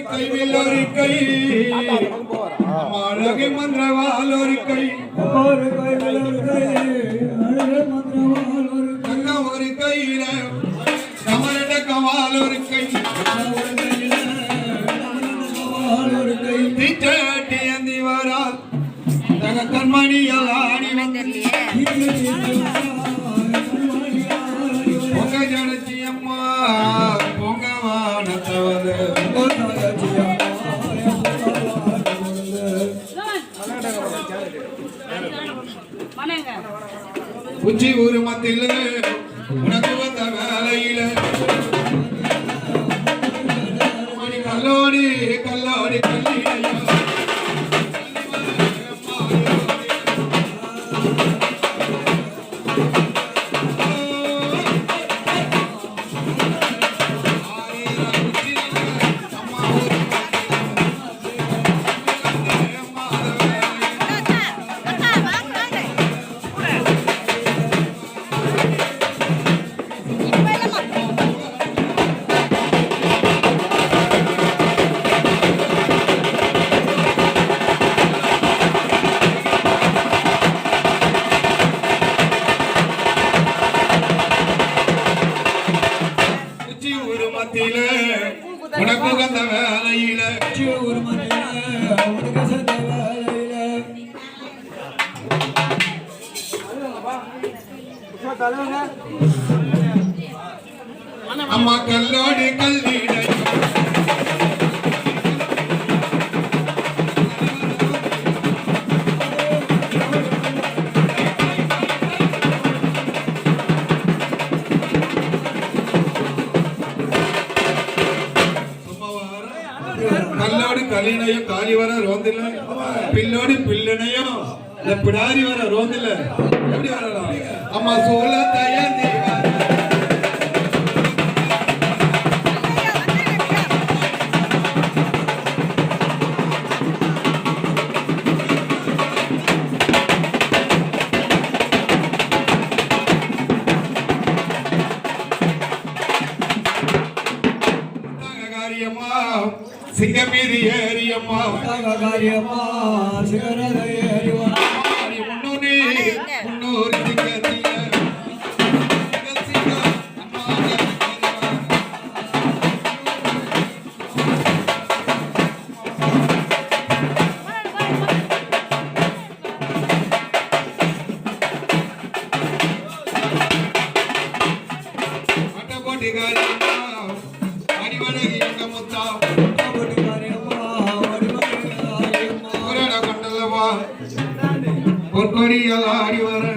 ஒரு கை அழகை மந்திரவால் ஒரு கை ஒரு கையில கமலட கவால் ஒரு கை தீச்சாட்டி அந்தி வரால் தக கண்மணியால் ஆடி பொங்க ஜனச்சி அம்மா பொங்க வானத்தவது உச்சி ஊரு மத்தியில உனக்கு வந்த வேலையில கல்லோடி கல்லோடி கல்லிடையா உனக்கு வந்த வேலையில அம்மா கல்லோடி கல்லிட கல்லோடு கல்லினையும் காலி வர ரோந்தில்ல பில்லோடு பில்லனையும் பிடாரி வர ரோந்தில்ல எப்படி வரலாம் அம்மா சோழ தயந்தி சிங்கமீதி ஏரியம்மா காரியம்மா சிகரத ஏறிவா முன்னூறு முன்னூறு சிங்கதிய அட்டபோட்டி காரியம்மா அடிவடகி கமுத்தா பொற்கொடியால் ஆடி வர